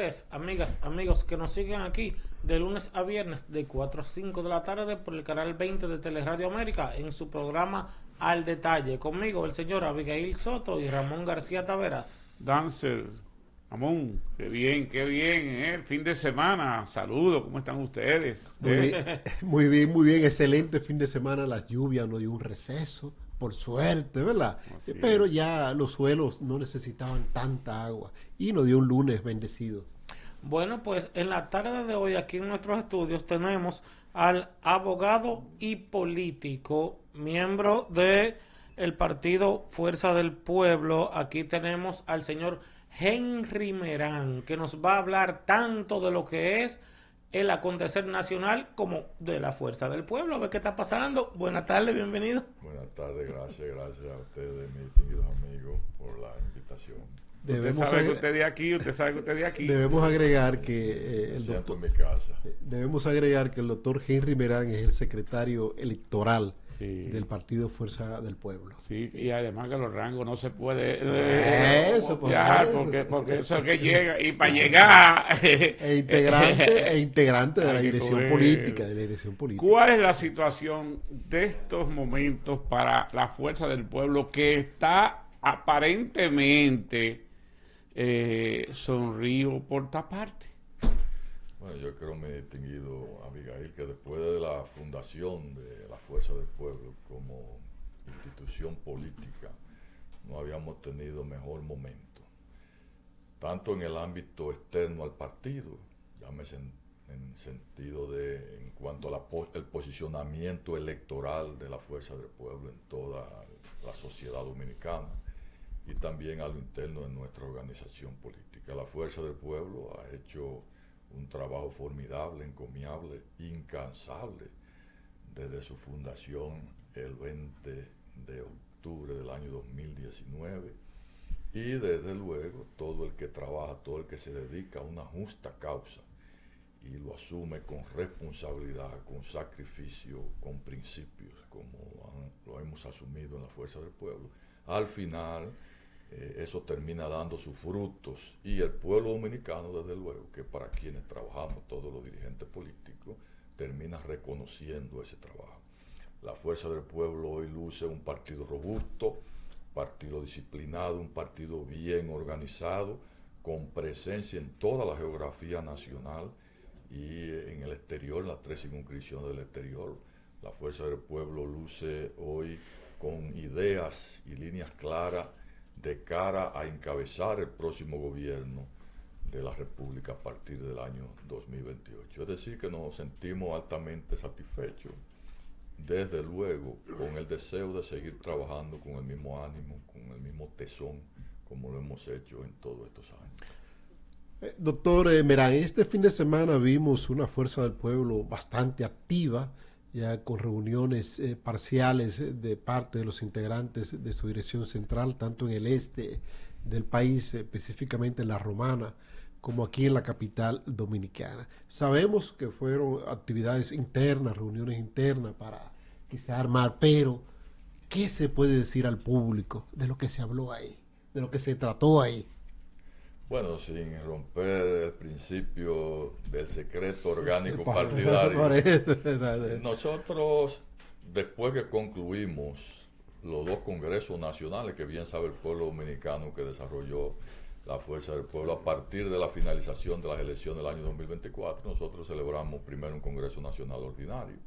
ustedes, amigas, amigos, que nos siguen aquí de lunes a viernes de 4 a 5 de la tarde por el canal 20 de Teleradio América en su programa Al Detalle. Conmigo el señor Abigail Soto y Ramón García Taveras. Dancer, Ramón, qué bien, el fin de semana, saludos, ¿cómo están ustedes? Muy bien, muy bien, muy bien, excelente fin de semana, las lluvias nos dio un receso, por suerte, ¿verdad? Así Pero es. ya los suelos no necesitaban tanta agua y nos dio un lunes bendecido. Bueno, pues en la tarde de hoy aquí en nuestros estudios tenemos al abogado y político, miembro de el partido Fuerza del Pueblo. Aquí tenemos al señor Henry Merán, que nos va a hablar tanto de lo que es el acontecer nacional como de la Fuerza del Pueblo. A ver qué está pasando. Buenas tardes, bienvenido. Buenas tardes, gracias a ustedes, mis distinguidos amigos, por la invitación. Usted Debemos, sabe que usted de aquí, usted sabe que usted de aquí. debemos agregar que Me siento en mi casa. debemos agregar que el doctor Henry Merán es el secretario electoral Sí. del partido Fuerza del Pueblo. Sí, y además que los rangos no se puede Eso, por copiar, eso. porque eso es que llega, y para llegar E integrante de la hay que dirección coger. política, de la dirección política. ¿Cuál es la situación de estos momentos para la Fuerza del Pueblo que está aparentemente sonrío por esta parte? Bueno, yo creo, mi distinguido Abigail, que después de la fundación de la Fuerza del Pueblo como institución política, no habíamos tenido mejor momento, tanto en el ámbito externo al partido, llámese en sentido de, en cuanto al posicionamiento electoral de la Fuerza del Pueblo en toda la sociedad dominicana, y también a lo interno de nuestra organización política. La Fuerza del Pueblo ha hecho un trabajo formidable, encomiable, incansable, desde su fundación el 20 de octubre del año 2019, y desde luego todo el que trabaja, todo el que se dedica a una justa causa y lo asume con responsabilidad, con sacrificio, con principios, como lo hemos asumido en la Fuerza del Pueblo, al final eso termina dando sus frutos, y el pueblo dominicano, desde luego, que para quienes trabajamos, todos los dirigentes políticos, termina reconociendo ese trabajo. La Fuerza del Pueblo hoy luce un partido robusto, partido disciplinado, un partido bien organizado, con presencia en toda la geografía nacional y en el exterior, en las 3 circunscripciones del exterior. La Fuerza del Pueblo luce hoy con ideas y líneas claras de cara a encabezar el próximo gobierno de la República a partir del año 2028. Es decir, que nos sentimos altamente satisfechos, desde luego con el deseo de seguir trabajando con el mismo ánimo, con el mismo tesón, como lo hemos hecho en todos estos años. Doctor Merán, este fin de semana vimos una Fuerza del Pueblo bastante activa, ya con reuniones parciales de parte de los integrantes de su dirección central, tanto en el este del país, específicamente en La Romana, como aquí en la capital dominicana. Sabemos que fueron actividades internas, reuniones internas para quizá armar, pero ¿qué se puede decir al público de lo que se habló ahí, de lo que se trató ahí? Bueno, sin romper el principio del secreto orgánico partidario, nosotros, después que concluimos los 2 congresos nacionales, que bien sabe el pueblo dominicano que desarrolló la Fuerza del Pueblo a partir de la finalización de las elecciones del año 2024, nosotros celebramos primero un Congreso Nacional Ordinario,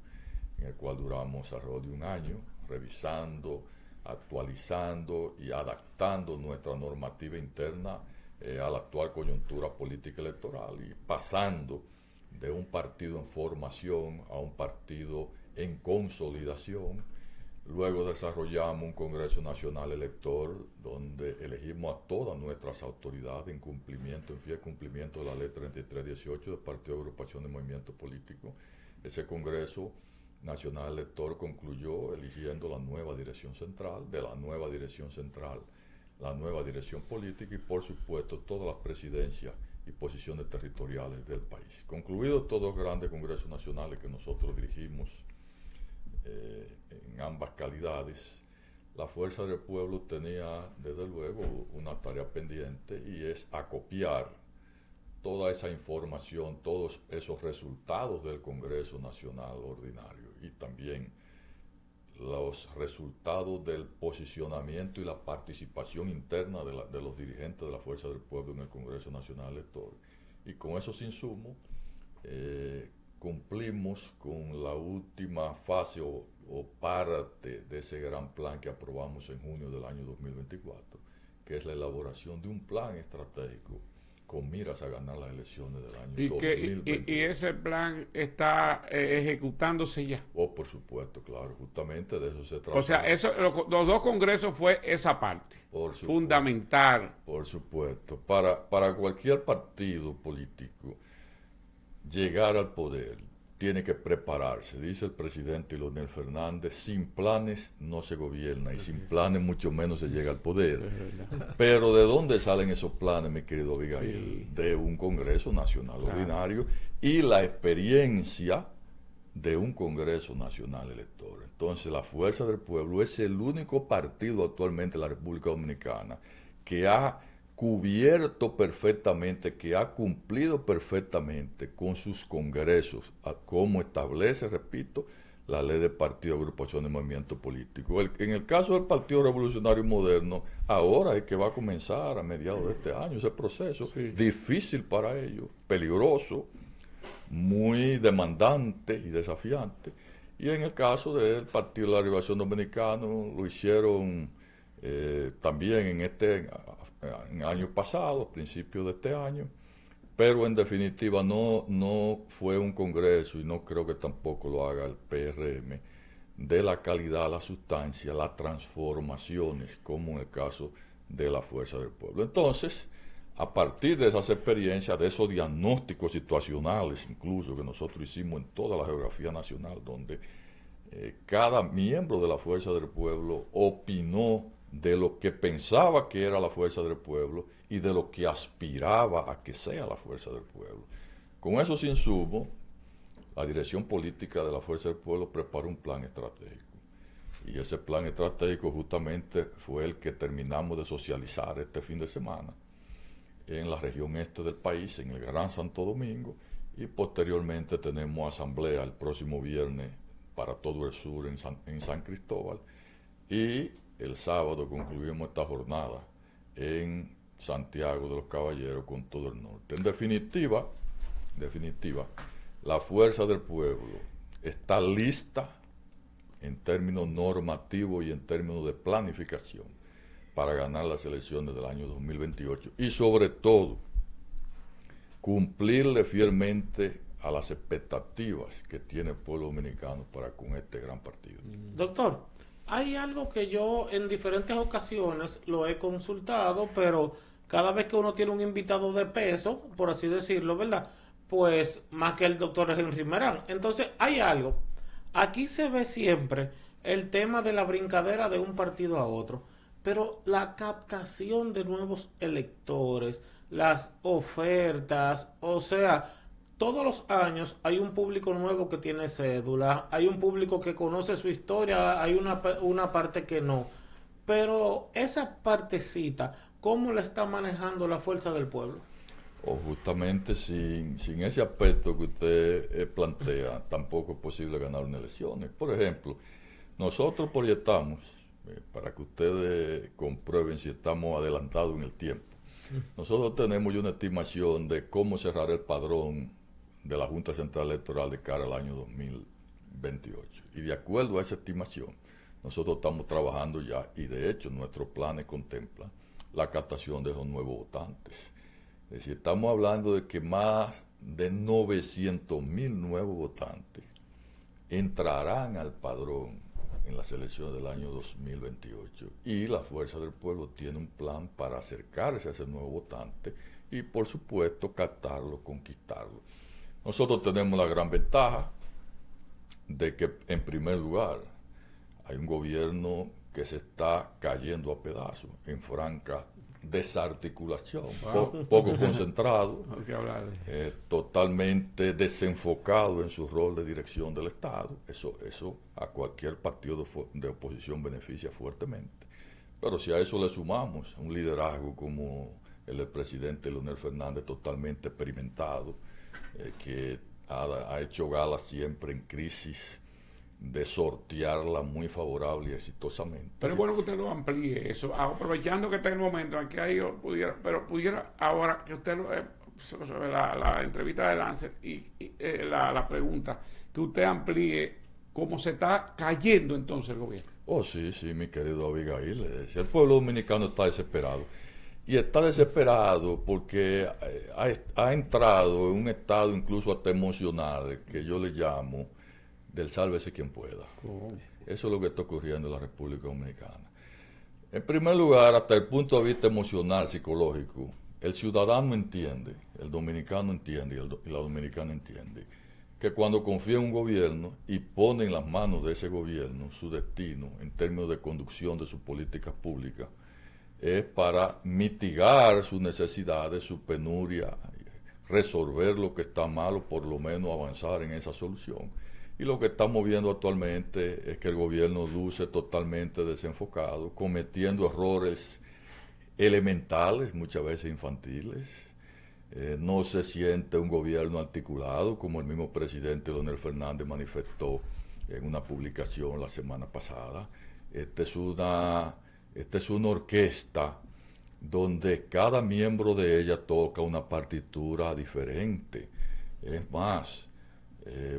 en el cual duramos alrededor de un año, revisando, actualizando y adaptando nuestra normativa interna a la actual coyuntura política electoral, y pasando de un partido en formación a un partido en consolidación. Luego desarrollamos un Congreso Nacional Elector donde elegimos a todas nuestras autoridades en fiel cumplimiento de la Ley 3318 del Partido de Agrupación de Movimiento Político. Ese Congreso Nacional Elector concluyó eligiendo la nueva dirección central, de la nueva dirección central la nueva dirección política y, por supuesto, todas las presidencias y posiciones territoriales del país. Concluidos estos 2 grandes congresos nacionales que nosotros dirigimos en ambas calidades, la Fuerza del Pueblo tenía, desde luego, una tarea pendiente, y es acopiar toda esa información, todos esos resultados del Congreso Nacional Ordinario y también los resultados del posicionamiento y la participación interna de los dirigentes de la Fuerza del Pueblo en el Congreso Nacional Electoral. Y con esos insumos cumplimos con la última fase o parte de ese gran plan que aprobamos en junio del año 2024, que es la elaboración de un plan estratégico con miras a ganar las elecciones del año 2022. ¿Y ese plan está ejecutándose ya? Oh, por supuesto, claro, justamente de eso se trata. O sea, los dos congresos fue esa parte, fundamental. Por supuesto, para cualquier partido político llegar al poder tiene que prepararse. Dice el presidente Leonel Fernández, sin planes no se gobierna y sin planes mucho menos se llega al poder. Pero ¿de dónde salen esos planes, mi querido Abigail? Sí. De un Congreso Nacional Ordinario y la experiencia de un Congreso Nacional Electoral. Entonces, la Fuerza del Pueblo es el único partido actualmente en la República Dominicana que ha cubierto perfectamente, que ha cumplido perfectamente con sus congresos, como establece, repito, la ley de partido, agrupación de movimiento político. En el caso del Partido Revolucionario Moderno, ahora es que va a comenzar a mediados de este año ese proceso, difícil para ellos, peligroso, muy demandante y desafiante. Y en el caso del Partido de la Liberación Dominicana, lo hicieron también en años pasados, principios de este año, pero en definitiva no fue un congreso, y no creo que tampoco lo haga el PRM, de la calidad, la sustancia, las transformaciones, como en el caso de la Fuerza del Pueblo. Entonces, a partir de esas experiencias, de esos diagnósticos situacionales, incluso que nosotros hicimos en toda la geografía nacional, donde cada miembro de la Fuerza del Pueblo opinó de lo que pensaba que era la Fuerza del Pueblo y de lo que aspiraba a que sea la Fuerza del Pueblo. Con esos insumos, la dirección política de la Fuerza del Pueblo preparó un plan estratégico. Y ese plan estratégico justamente fue el que terminamos de socializar este fin de semana en la región este del país, en el Gran Santo Domingo, y posteriormente tenemos asamblea el próximo viernes para todo el sur en San Cristóbal, y el sábado concluimos esta jornada en Santiago de los Caballeros con todo el norte. En definitiva, la Fuerza del Pueblo está lista en términos normativos y en términos de planificación para ganar las elecciones del año 2028 y sobre todo cumplirle fielmente a las expectativas que tiene el pueblo dominicano para con este gran partido. Doctor, hay algo que yo en diferentes ocasiones lo he consultado, pero cada vez que uno tiene un invitado de peso, por así decirlo, ¿verdad? Pues más que el doctor Henry Merán. Entonces, hay algo. Aquí se ve siempre el tema de la brincadera de un partido a otro, pero la captación de nuevos electores, las ofertas, o sea, todos los años hay un público nuevo que tiene cédula, hay un público que conoce su historia, hay una parte que no. Pero esa partecita, ¿cómo la está manejando la Fuerza del Pueblo? O justamente sin ese aspecto que usted plantea, tampoco es posible ganar unas elecciones. Por ejemplo, nosotros proyectamos, para que ustedes comprueben si estamos adelantados en el tiempo, nosotros tenemos ya una estimación de cómo cerrar el padrón de la Junta Central Electoral de cara al año 2028. Y de acuerdo a esa estimación, nosotros estamos trabajando ya, y de hecho nuestros planes contemplan la captación de esos nuevos votantes. Es decir, estamos hablando de que más de 900,000 nuevos votantes entrarán al padrón en las elecciones del año 2028. Y la Fuerza del Pueblo tiene un plan para acercarse a ese nuevo votante y, por supuesto, captarlo, conquistarlo. Nosotros tenemos la gran ventaja de que, en primer lugar, hay un gobierno que se está cayendo a pedazos, en franca desarticulación, poco concentrado, totalmente desenfocado en su rol de dirección del Estado. Eso a cualquier partido de oposición beneficia fuertemente. Pero si a eso le sumamos un liderazgo como el presidente Leonel Fernández, totalmente experimentado, que ha hecho gala siempre en crisis de sortearla muy favorable y exitosamente. Pero es bueno que usted lo amplíe eso, aprovechando que está en el momento en que ahí pudiera ahora que usted sobre la entrevista de Lancet y la pregunta, que usted amplíe cómo se está cayendo entonces el gobierno. Oh, sí, mi querido Abigail, el pueblo dominicano está desesperado. Y está desesperado porque ha entrado en un estado incluso hasta emocional, que yo le llamo del sálvese quien pueda. Eso es lo que está ocurriendo en la República Dominicana. En primer lugar, hasta el punto de vista emocional, psicológico, el ciudadano entiende, el dominicano entiende y la dominicana entiende que cuando confía en un gobierno y pone en las manos de ese gobierno su destino en términos de conducción de sus políticas públicas, es para mitigar sus necesidades, su penuria, resolver lo que está mal o por lo menos avanzar en esa solución. Y lo que estamos viendo actualmente es que el gobierno luce totalmente desenfocado, cometiendo errores elementales, muchas veces infantiles. No se siente un gobierno articulado, como el mismo presidente Leonel Fernández manifestó en una publicación la semana pasada. Esta es una orquesta donde cada miembro de ella toca una partitura diferente. Es más,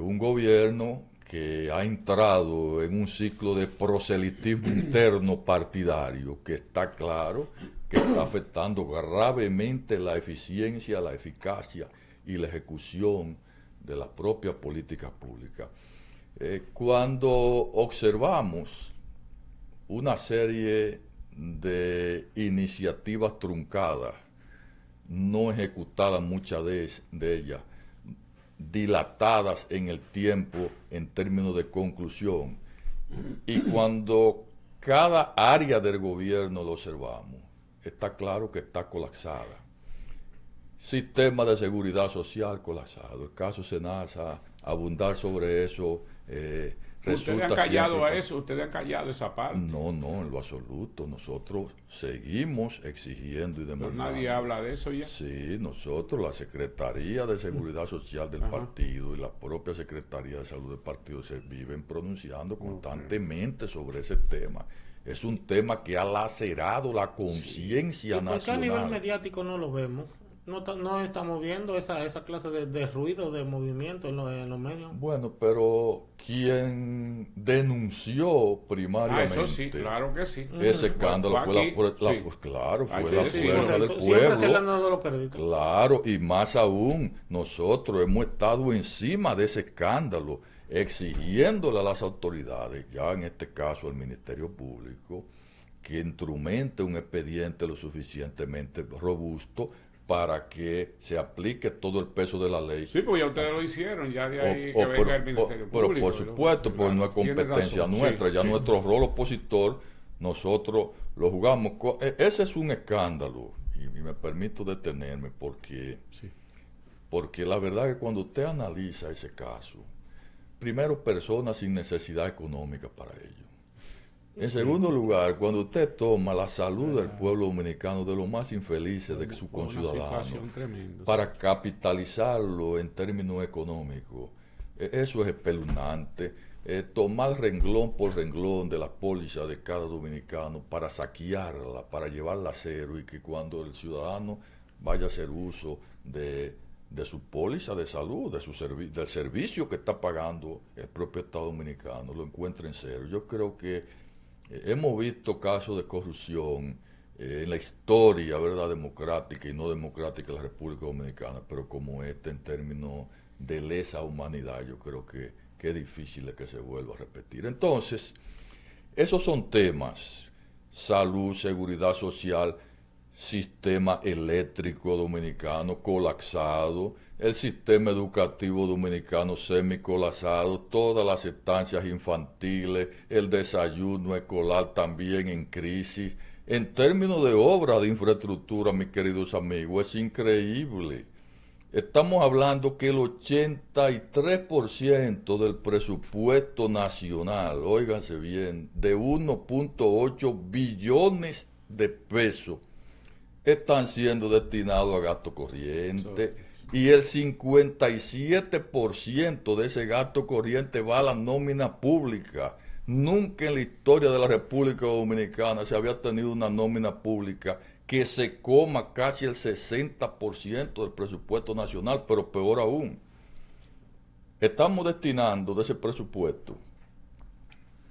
un gobierno que ha entrado en un ciclo de proselitismo interno partidario que está claro que está afectando gravemente la eficiencia, la eficacia y la ejecución de las propias políticas públicas. Cuando observamos una serie de iniciativas truncadas, no ejecutadas muchas de ellas, dilatadas en el tiempo en términos de conclusión, y cuando cada área del gobierno lo observamos, está claro que está colapsada. Sistema de seguridad social colapsado. El caso Senasa, abundar sobre eso, ¿Ustedes han callado a eso? ¿Ustedes han callado esa parte? No, en lo absoluto. Nosotros seguimos exigiendo y demandando. ¿Pero nadie habla de eso ya? Sí, nosotros, la Secretaría de Seguridad Social del partido y la propia Secretaría de Salud del partido se viven pronunciando constantemente sobre ese tema. Es un tema que ha lacerado la conciencia nacional. ¿Por qué a nivel mediático no lo vemos? No estamos viendo esa clase de ruido, de movimiento en los medios. Bueno, pero quien denunció primariamente eso sí, claro que sí. ese escándalo fue la fuerza del pueblo. Siempre se le han dado los créditos. Claro, y más aún, nosotros hemos estado encima de ese escándalo, exigiéndole a las autoridades, ya en este caso al Ministerio Público, que instrumente un expediente lo suficientemente robusto para que se aplique todo el peso de la ley. Sí, pues ya ustedes lo hicieron, ya de ahí que venga el Ministerio Público. Pero por supuesto, pues no es competencia nuestra, ya nuestro rol opositor, nosotros lo jugamos. Ese es un escándalo, y me permito detenerme porque la verdad es que cuando usted analiza ese caso, primero, personas sin necesidad económica para ello. En segundo lugar, cuando usted toma la salud del pueblo dominicano, de los más infelices de sus conciudadanos, para capitalizarlo en términos económicos, eso es espeluznante. Tomar renglón por renglón de la póliza de cada dominicano para saquearla, para llevarla a cero, y que cuando el ciudadano vaya a hacer uso de su póliza de salud, del servicio que está pagando el propio Estado dominicano, lo encuentre en cero. Yo creo que hemos visto casos de corrupción en la historia, ¿verdad?, democrática y no democrática de la República Dominicana, pero como este en términos de lesa humanidad, yo creo que es difícil que se vuelva a repetir. Entonces, esos son temas: salud, seguridad social, sistema eléctrico dominicano colapsado, el sistema educativo dominicano semicolapsado, todas las estancias infantiles, el desayuno escolar también en crisis. En términos de obra de infraestructura, mis queridos amigos, es increíble. Estamos hablando que el 83% del presupuesto nacional, óiganse bien, de 1.8 billones de pesos, están siendo destinados a gasto corriente. Y el 57% de ese gasto corriente va a la nómina pública. Nunca en la historia de la República Dominicana se había tenido una nómina pública que se coma casi el 60% del presupuesto nacional, pero peor aún, estamos destinando de ese presupuesto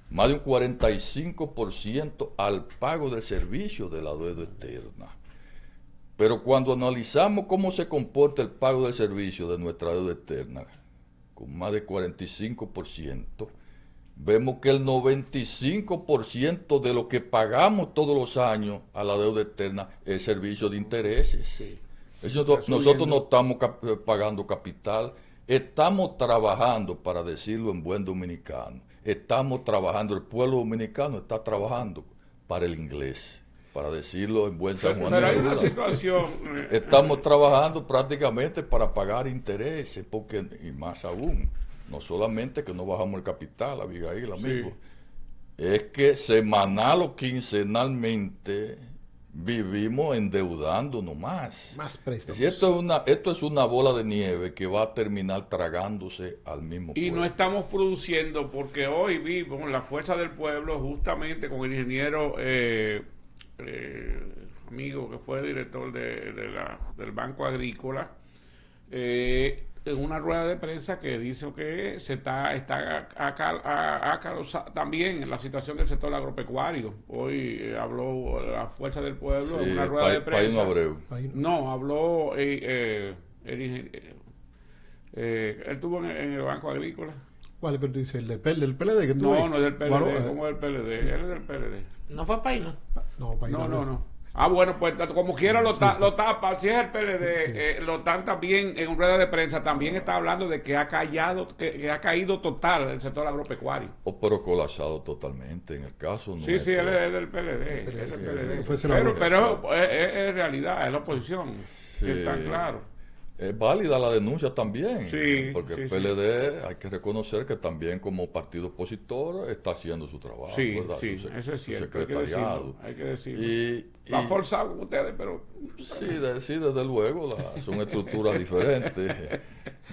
más de un 45% al pago del servicio de la deuda externa. Pero cuando analizamos cómo se comporta el pago del servicio de nuestra deuda externa, con más de 45%, vemos que el 95% de lo que pagamos todos los años a la deuda externa es servicio de intereses. Sí. Nosotros no estamos pagando capital, estamos trabajando, para decirlo en buen dominicano, estamos trabajando, el pueblo dominicano está trabajando para el inglés. Para decirlo en buen sanjuanero. Pero hay una situación. Estamos trabajando prácticamente para pagar intereses, porque, y más aún, no solamente que no bajamos el capital, Abigail, amigo, sí, es que semanal o quincenalmente vivimos endeudándonos más. Más préstamos. Esto es una bola de nieve que va a terminar tragándose al mismo pueblo. Y no estamos produciendo, porque hoy vimos la fuerza del pueblo justamente con el ingeniero... amigo que fue director del Banco Agrícola, en una rueda de prensa que dice que se está también en la situación del sector agropecuario. Hoy habló la Fuerza del Pueblo, sí, en una rueda de prensa. No, habló él estuvo en el Banco Agrícola. ¿Cuál es que dice? ¿El del PLD? Que no, no es del PLD. ¿Cómo es el PLD? Él es del PLD. ¿No fue Paino? No, Paino no. Ah, bueno, pues como quiera lo tapa. Si es el PLD, lo están también en rueda de prensa. También está hablando de que ha caído total el sector agropecuario. Pero colapsado totalmente, en el caso nuestro. Sí, él es del PLD. Pero es realidad, es la oposición. Sí. Que está claro. Es válida la denuncia también, sí, porque el PLD hay que reconocer que también como partido opositor está haciendo su trabajo, sí, ¿verdad? Sí, eso es cierto, su secretariado. Hay que decirlo. Lo han forzado con ustedes, pero... Sí, desde luego, son estructuras diferentes,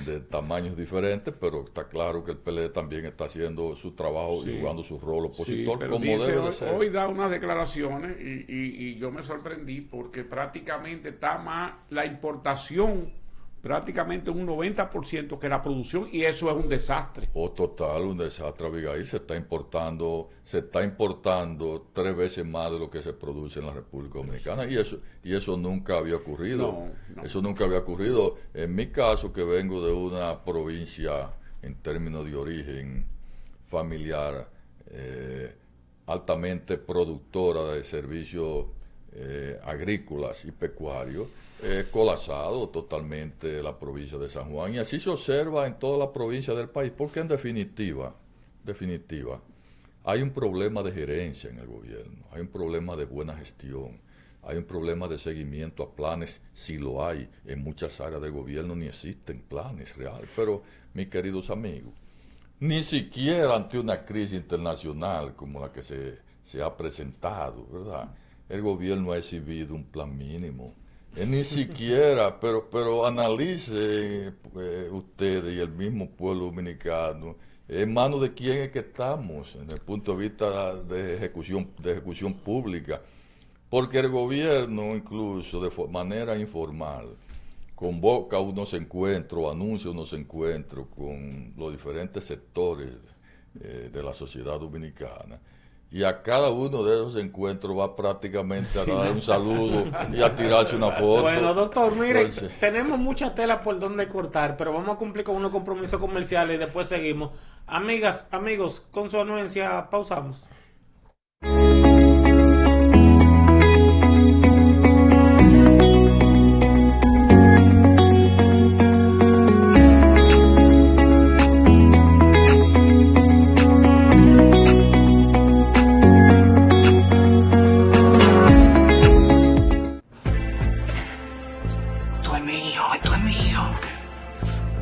de tamaños diferentes, pero está claro que el PLD también está haciendo su trabajo y jugando su rol opositor como debe de ser. Hoy da unas declaraciones y yo me sorprendí porque prácticamente está más la importación prácticamente un 90% que la producción, y eso es un desastre. Total, un desastre, Abigail. Se está importando 3 veces más de lo que se produce en la República Dominicana, y eso nunca había ocurrido. No. Eso nunca había ocurrido. En mi caso, que vengo de una provincia en términos de origen familiar, altamente productora de servicios agrícolas y pecuarios, colapsado totalmente la provincia de San Juan, y así se observa en toda la provincia del país, porque en definitiva hay un problema de gerencia en el gobierno, hay un problema de buena gestión, hay un problema de seguimiento a planes, si lo hay. En muchas áreas del gobierno ni existen planes reales, pero mis queridos amigos, ni siquiera ante una crisis internacional como la que se ha presentado, ¿verdad?, el gobierno ha exhibido un plan mínimo. Ni siquiera, pero analice ustedes y el mismo pueblo dominicano, en manos de quién es que estamos, en el punto de vista de ejecución pública, porque el gobierno, incluso de manera informal, convoca unos encuentros, anuncia unos encuentros con los diferentes sectores de la sociedad dominicana. Y a cada uno de esos encuentros va prácticamente a dar un saludo y a tirarse una foto. Bueno, doctor, mire, tenemos mucha tela por donde cortar, pero vamos a cumplir con unos compromisos comerciales y después seguimos. Amigas, amigos, con su anuencia, pausamos.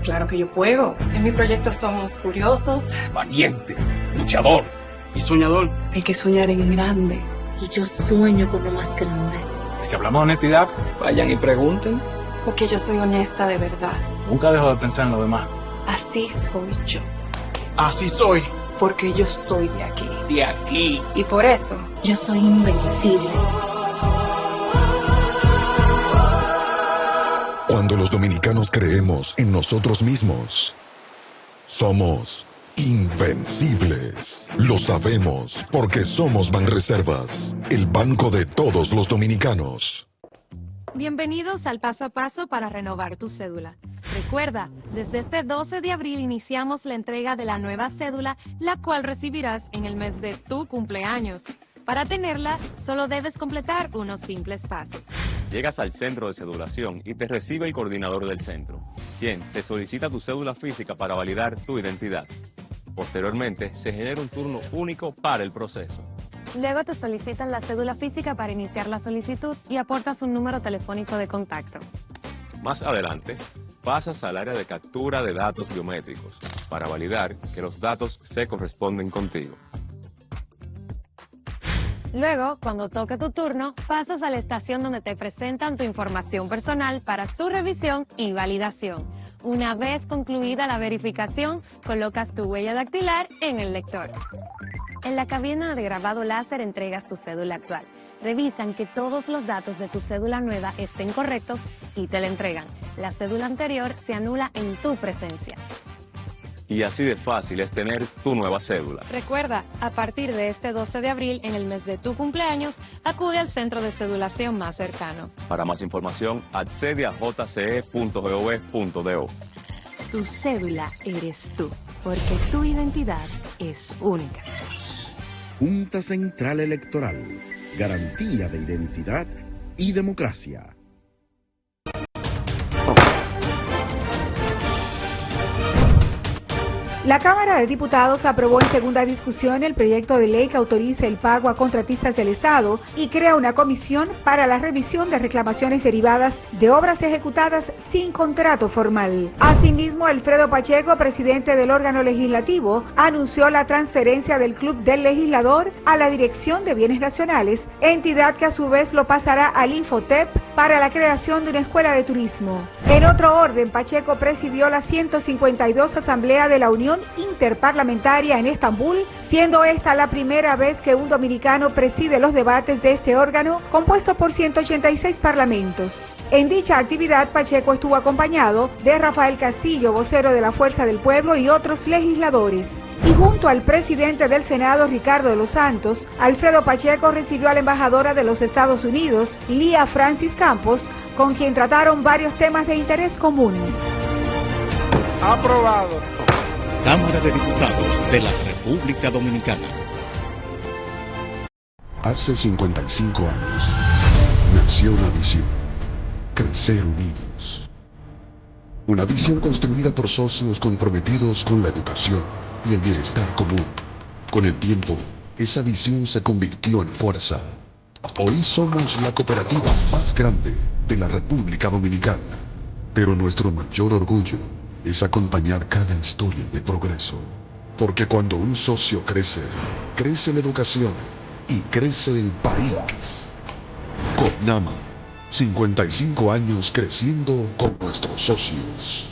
Claro que yo puedo. En mi proyecto somos curiosos, valiente, luchador y soñador. Hay que soñar en grande. Y yo sueño con lo más grande. Si hablamos de honestidad, vayan y pregunten. Porque yo soy honesta de verdad. Nunca dejo de pensar en lo demás. Así soy yo. Así soy. Porque yo soy de aquí. De aquí. Y por eso yo soy invencible. Cuando los dominicanos creemos en nosotros mismos, somos invencibles. Lo sabemos porque somos Banreservas, el banco de todos los dominicanos. Bienvenidos al paso a paso para renovar tu cédula. Recuerda, desde este 12 de abril iniciamos la entrega de la nueva cédula, la cual recibirás en el mes de tu cumpleaños. Para tenerla, solo debes completar unos simples pasos. Llegas al centro de cedulación y te recibe el coordinador del centro, quien te solicita tu cédula física para validar tu identidad. Posteriormente, se genera un turno único para el proceso. Luego te solicitan la cédula física para iniciar la solicitud y aportas un número telefónico de contacto. Más adelante, pasas al área de captura de datos biométricos para validar que los datos se corresponden contigo. Luego, cuando toque tu turno, pasas a la estación donde te presentan tu información personal para su revisión y validación. Una vez concluida la verificación, colocas tu huella dactilar en el lector. En la cabina de grabado láser entregas tu cédula actual. Revisan que todos los datos de tu cédula nueva estén correctos y te la entregan. La cédula anterior se anula en tu presencia. Y así de fácil es tener tu nueva cédula. Recuerda, a partir de este 12 de abril, en el mes de tu cumpleaños, acude al centro de cedulación más cercano. Para más información, accede a jce.gov.do. Tu cédula eres tú, porque tu identidad es única. Junta Central Electoral, garantía de identidad y democracia. La Cámara de Diputados aprobó en segunda discusión el proyecto de ley que autoriza el pago a contratistas del Estado y crea una comisión para la revisión de reclamaciones derivadas de obras ejecutadas sin contrato formal. Asimismo, Alfredo Pacheco, presidente del órgano legislativo, anunció la transferencia del Club del Legislador a la Dirección de Bienes Nacionales, entidad que a su vez lo pasará al Infotep para la creación de una escuela de turismo. En otro orden, Pacheco presidió la 152 Asamblea de la Unión Interparlamentaria en Estambul, siendo esta la primera vez que un dominicano preside los debates de este órgano, compuesto por 186 parlamentos. En dicha actividad, Pacheco estuvo acompañado de Rafael Castillo, vocero de la Fuerza del Pueblo, y otros legisladores. Y junto al presidente del Senado, Ricardo de los Santos, Alfredo Pacheco recibió a la embajadora de los Estados Unidos, Lía Francis Campos, con quien trataron varios temas de interés común. Aprobado. Cámara de Diputados de la República Dominicana. Hace 55 años nació una visión: crecer unidos. Una visión construida por socios comprometidos con la educación y el bienestar común. Con el tiempo, esa visión se convirtió en fuerza. Hoy somos la cooperativa más grande de la República Dominicana. Pero nuestro mayor orgullo es acompañar cada historia de progreso. Porque cuando un socio crece, crece la educación y crece el país. COPNAMA, 55 años creciendo con nuestros socios.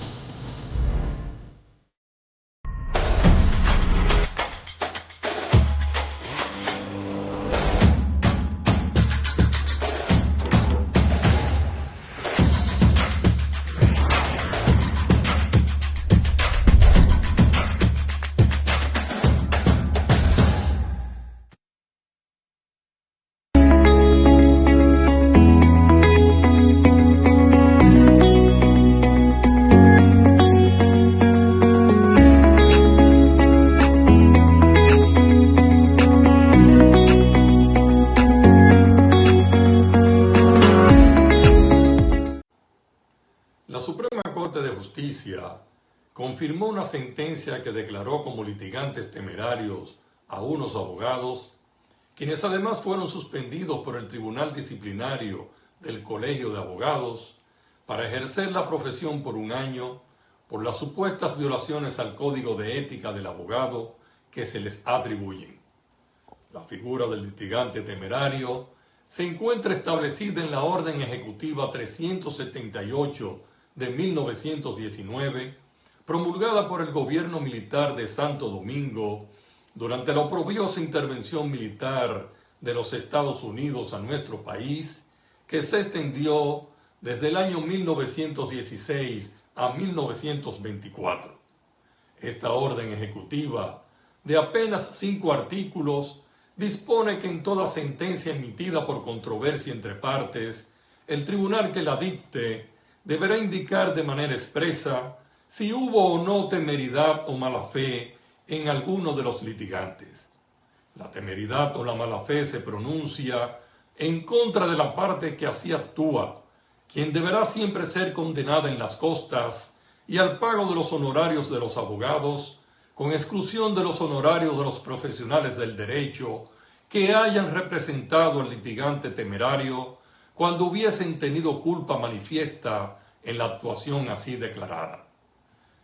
Confirmó una sentencia que declaró como litigantes temerarios a unos abogados, quienes además fueron suspendidos por el Tribunal Disciplinario del Colegio de Abogados para ejercer la profesión por 1 año por las supuestas violaciones al Código de Ética del Abogado que se les atribuyen. La figura del litigante temerario se encuentra establecida en la Orden Ejecutiva 378 de 1919, promulgada por el gobierno militar de Santo Domingo durante la oprobiosa intervención militar de los Estados Unidos a nuestro país, que se extendió desde el año 1916 a 1924. Esta orden ejecutiva, de apenas 5 artículos, dispone que en toda sentencia emitida por controversia entre partes, el tribunal que la dicte deberá indicar de manera expresa si hubo o no temeridad o mala fe en alguno de los litigantes. La temeridad o la mala fe se pronuncia en contra de la parte que así actúa, quien deberá siempre ser condenada en las costas y al pago de los honorarios de los abogados, con exclusión de los honorarios de los profesionales del derecho que hayan representado al litigante temerario cuando hubiesen tenido culpa manifiesta en la actuación así declarada.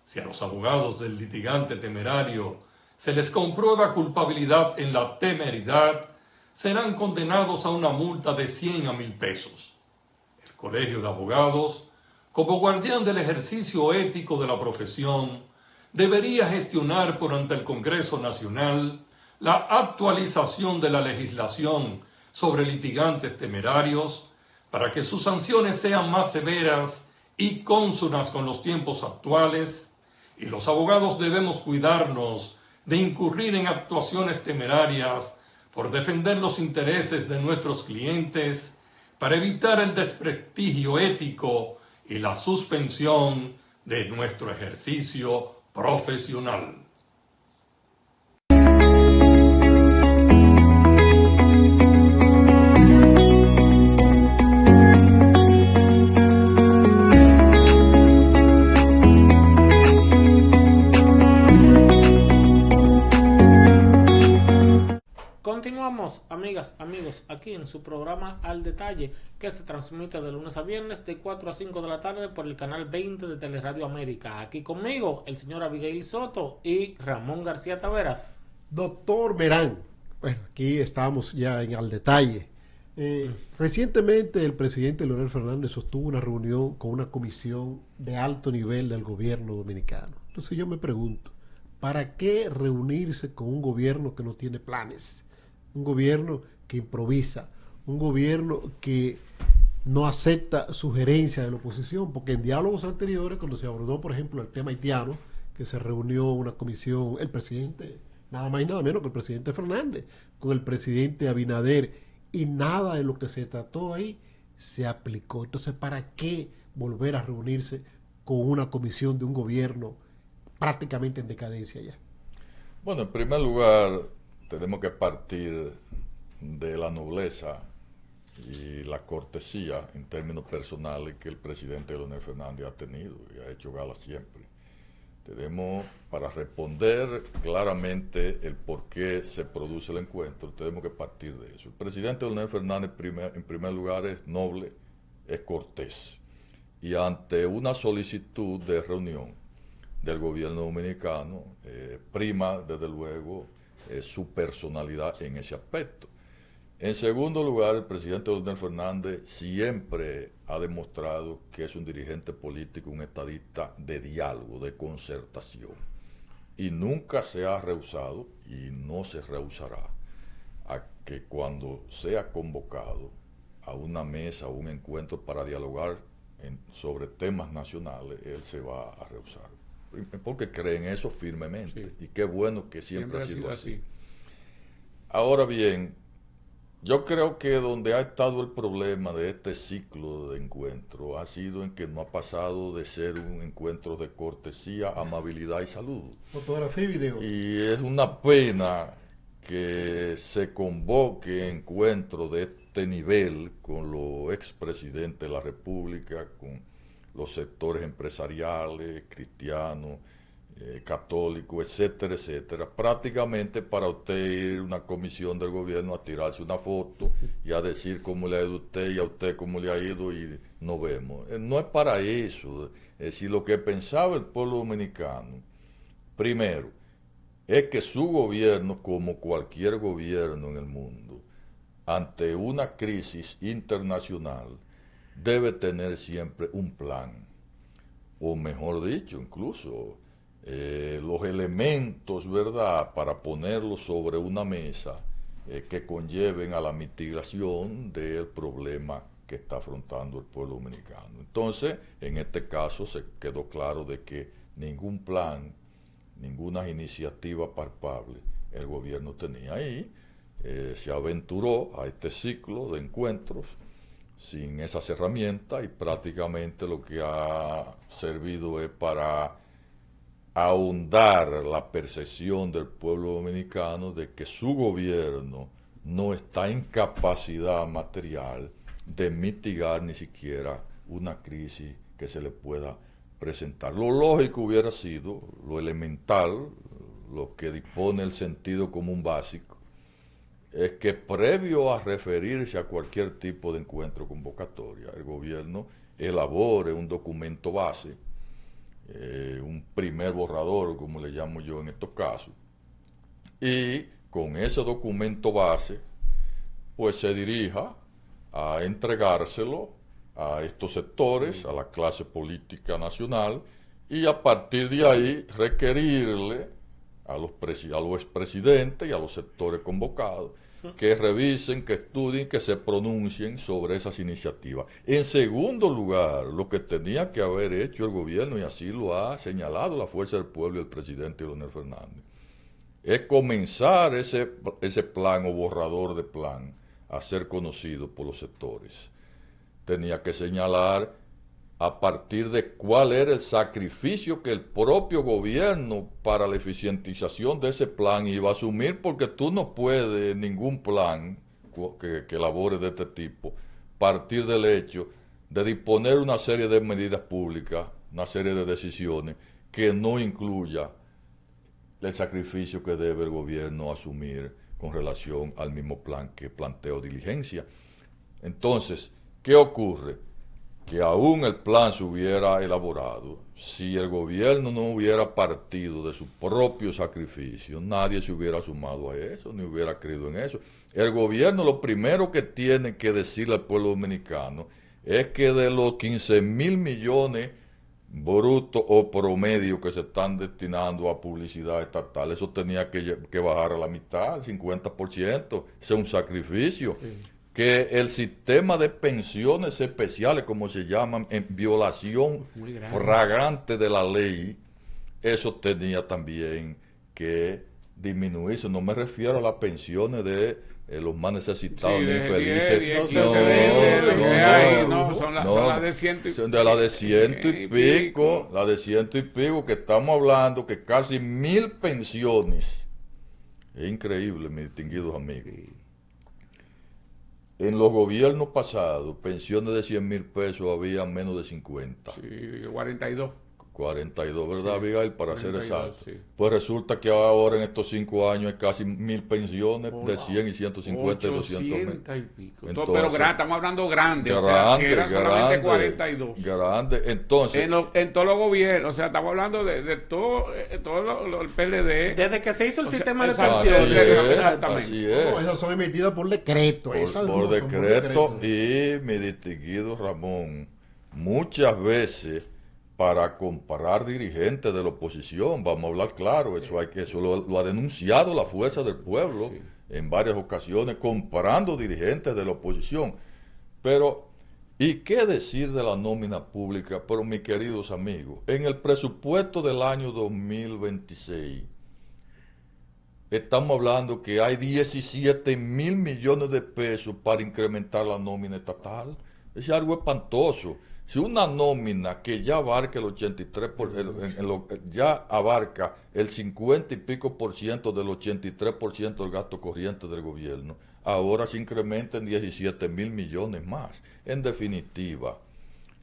Si a los abogados del litigante temerario se les comprueba culpabilidad en la temeridad, serán condenados a una multa de 100 a 1,000 pesos. El Colegio de Abogados, como guardián del ejercicio ético de la profesión, debería gestionar por ante el Congreso Nacional la actualización de la legislación sobre litigantes temerarios para que sus sanciones sean más severas y cónsonas con los tiempos actuales, y los abogados debemos cuidarnos de incurrir en actuaciones temerarias por defender los intereses de nuestros clientes, para evitar el desprestigio ético y la suspensión de nuestro ejercicio profesional. Continuamos, amigas, amigos, aquí en su programa Al Detalle, que se transmite de lunes a viernes de 4 a 5 de la tarde por el canal 20 de Teleradio América. Aquí conmigo, el señor Abigail Soto y Ramón García Taveras. Doctor Merán, bueno, aquí estamos ya en Al Detalle. Recientemente el presidente Leonel Fernández sostuvo una reunión con una comisión de alto nivel del gobierno dominicano. Entonces yo me pregunto, ¿para qué reunirse con un gobierno que no tiene planes? Un gobierno que improvisa, un gobierno que no acepta sugerencias de la oposición, porque en diálogos anteriores, cuando se abordó, por ejemplo, el tema haitiano, que se reunió una comisión, el presidente, nada más y nada menos que el presidente Fernández, con el presidente Abinader, y nada de lo que se trató ahí se aplicó. Entonces, ¿para qué volver a reunirse con una comisión de un gobierno prácticamente en decadencia ya? Bueno, en primer lugar, tenemos que partir de la nobleza y la cortesía en términos personales que el presidente Leonel Fernández ha tenido y ha hecho gala siempre. Tenemos, para responder claramente el por qué se produce el encuentro, tenemos que partir de eso. El presidente Leonel Fernández, en primer lugar, es noble, es cortés. Y ante una solicitud de reunión del gobierno dominicano, prima, desde luego, su personalidad en ese aspecto. En segundo lugar, el presidente Leonel Fernández siempre ha demostrado que es un dirigente político, un estadista de diálogo, de concertación, y nunca se ha rehusado y no se rehusará a que cuando sea convocado a una mesa o un encuentro para dialogar sobre temas nacionales, él se va a rehusar, porque cree en eso firmemente, sí. Y qué bueno que siempre ha sido así. Ahora bien, yo creo que donde ha estado el problema de este ciclo de encuentro ha sido en que no ha pasado de ser un encuentro de cortesía, amabilidad y saludo. Fotografía y video. Y es una pena que se convoque encuentros de este nivel con los expresidentes de la República, con los sectores empresariales, cristianos, católicos, etcétera, etcétera, prácticamente para usted ir a una comisión del gobierno a tirarse una foto y a decir cómo le ha ido a usted y a usted cómo le ha ido y nos vemos. No es para eso. Es decir, lo que pensaba el pueblo dominicano, primero, es que su gobierno, como cualquier gobierno en el mundo, ante una crisis internacional, debe tener siempre un plan, o mejor dicho, incluso los elementos, ¿verdad?, para ponerlos sobre una mesa que conlleven a la mitigación del problema que está afrontando el pueblo dominicano. Entonces, en este caso se quedó claro de que ningún plan, ninguna iniciativa palpable el gobierno tenía ahí. Se aventuró a este ciclo de encuentros sin esas herramientas y prácticamente lo que ha servido es para ahondar la percepción del pueblo dominicano de que su gobierno no está en capacidad material de mitigar ni siquiera una crisis que se le pueda presentar. Lo lógico hubiera sido, lo elemental, lo que dispone el sentido común básico, es que previo a referirse a cualquier tipo de encuentro convocatoria, el gobierno elabore un documento base, un primer borrador, como le llamo yo en estos casos, y con ese documento base, pues se dirija a entregárselo a estos sectores, a la clase política nacional, y a partir de ahí requerirle a los expresidentes y a los sectores convocados que revisen, que estudien, que se pronuncien sobre esas iniciativas. En segundo lugar, lo que tenía que haber hecho el gobierno, y así lo ha señalado la Fuerza del Pueblo y el presidente Leonel Fernández, es comenzar ese plan o borrador de plan a ser conocido por los sectores. Tenía que señalar a partir de cuál era el sacrificio que el propio gobierno para la eficientización de ese plan iba a asumir, porque tú no puedes ningún plan que elabore de este tipo partir del hecho de disponer una serie de medidas públicas, una serie de decisiones que no incluya el sacrificio que debe el gobierno asumir con relación al mismo plan que planteó diligencia. Entonces, ¿qué ocurre? Que aún el plan se hubiera elaborado, si el gobierno no hubiera partido de su propio sacrificio, nadie se hubiera sumado a eso, ni hubiera creído en eso. El gobierno lo primero que tiene que decirle al pueblo dominicano es que de los 15,000 millones brutos o promedio que se están destinando a publicidad estatal, eso tenía que bajar a la mitad, el 50%, ese es un sacrificio. Sí. Que el sistema de pensiones especiales, como se llaman, en violación flagrante de la ley, eso tenía también que disminuirse. No me refiero a las pensiones de los más necesitados, sí, ni infelices. Son las de ciento y pico. Son de las de ciento y pico, las de ciento y pico, que estamos hablando que casi 1,000 pensiones. Es increíble, mis distinguidos amigos. Sí. En los gobiernos pasados, pensiones de 100,000 pesos había menos de 50. Sí, 42. 42, ¿verdad, Abigail? Para 42, ser exacto. Sí. Pues resulta que ahora en estos 5 años hay casi 1,000 pensiones de 100 y 150 y 200 y pico. Entonces, pero estamos hablando grande, o sea, que eran solamente 42. Grande, entonces. En todos los gobiernos, o sea, estamos hablando de todo el PLD. Desde que se hizo el sistema de pensiones. Exactamente. Así es. No, esas son emitidas por decreto. Por decreto, y mi distinguido Ramón, muchas veces, para comparar dirigentes de la oposición, vamos a hablar claro, eso lo ha denunciado la Fuerza del Pueblo en varias ocasiones, comparando dirigentes de la oposición. Pero, ¿y qué decir de la nómina pública? Pero, mis queridos amigos, en el presupuesto del año 2026, estamos hablando que hay 17,000 millones de pesos para incrementar la nómina estatal. Es algo espantoso. Si una nómina que ya abarca el 83%, ya abarca el 50 y pico % del 83% del gasto corriente del gobierno, ahora se incrementa en 17,000 millones más. En definitiva,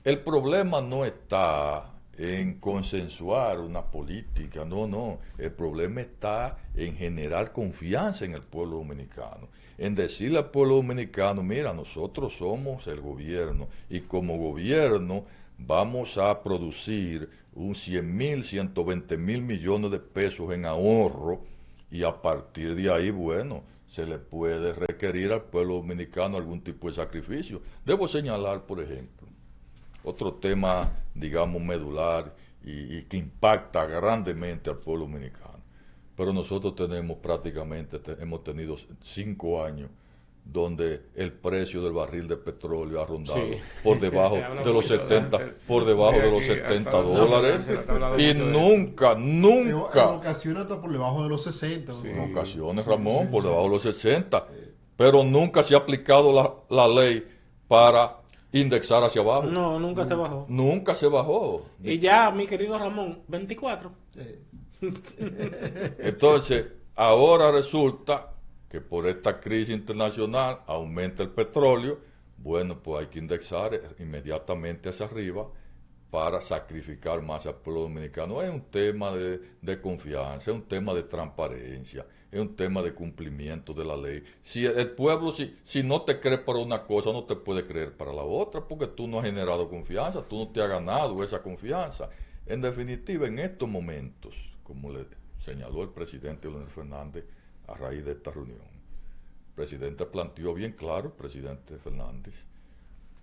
el problema no está en consensuar una política, no, el problema está en generar confianza en el pueblo dominicano, en decirle al pueblo dominicano, mira, nosotros somos el gobierno y como gobierno vamos a producir un 100,000, 120,000 millones de pesos en ahorro y a partir de ahí, bueno, se le puede requerir al pueblo dominicano algún tipo de sacrificio. Debo señalar, por ejemplo, otro tema, digamos, medular y que impacta grandemente al pueblo dominicano. Pero nosotros hemos tenido 5 años donde el precio del barril de petróleo ha rondado por debajo de los 70, dólares, y nunca en ocasiones hasta por debajo de los 60. En ocasiones, Ramón, por debajo de los 60, pero nunca se ha aplicado la ley para indexar hacia abajo. No, nunca se bajó. Nunca se bajó. Y ya, mi querido Ramón, 24. Entonces, ahora resulta que por esta crisis internacional aumenta el petróleo. Bueno, pues hay que indexar inmediatamente hacia arriba para sacrificar más al pueblo dominicano. Es un tema de confianza, es un tema de transparencia, es un tema de cumplimiento de la ley. Si el pueblo, si no te cree para una cosa, no te puede creer para la otra, porque tú no has generado confianza, tú no te has ganado esa confianza. En definitiva, en estos momentos, como le señaló el presidente Leonel Fernández a raíz de esta reunión, el presidente planteó bien claro, el presidente Fernández,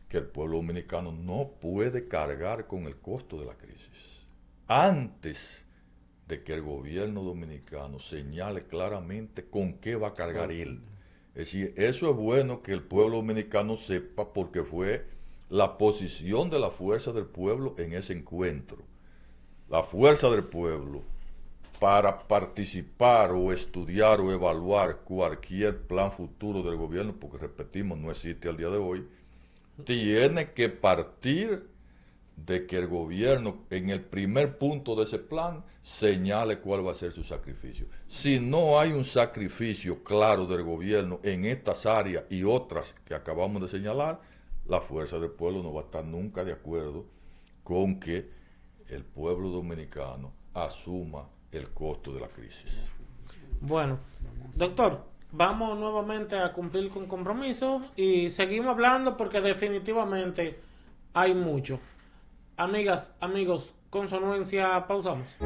que el pueblo dominicano no puede cargar con el costo de la crisis antes de que el gobierno dominicano señale claramente con qué va a cargar él. Es decir, eso es bueno que el pueblo dominicano sepa, porque fue la posición de la fuerza del pueblo en ese encuentro. La fuerza del pueblo, para participar o estudiar o evaluar cualquier plan futuro del gobierno, porque repetimos, no existe al día de hoy, tiene que partir de que el gobierno, en el primer punto de ese plan, señale cuál va a ser su sacrificio. Si no hay un sacrificio claro del gobierno en estas áreas y otras que acabamos de señalar, la fuerza del pueblo no va a estar nunca de acuerdo con que el pueblo dominicano asuma el costo de la crisis. Bueno, doctor, vamos nuevamente a cumplir con compromiso y seguimos hablando porque definitivamente hay mucho. Amigas, amigos, consonancia, pausamos.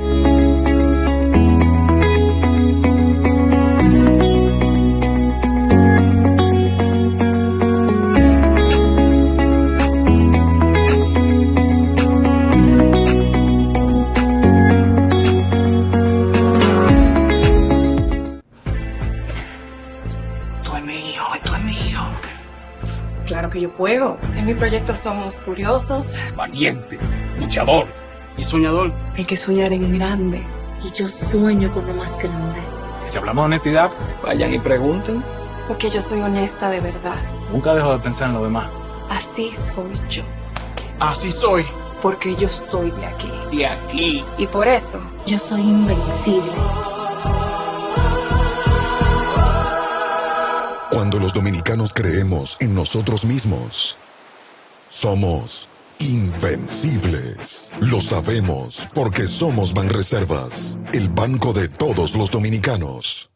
Claro que yo puedo. En mi proyecto somos curiosos, valiente, luchador y soñador. hay que soñar en grande. Y yo sueño con lo más grande. Si hablamos de honestidad, vayan y pregunten. Porque yo soy honesta de verdad. Nunca dejo de pensar en lo demás. Así soy yo. Así soy. Porque yo soy de aquí. De aquí. Y por eso, yo soy invencible. Cuando los dominicanos creemos en nosotros mismos, somos invencibles. Lo sabemos porque somos Banreservas, el banco de todos los dominicanos.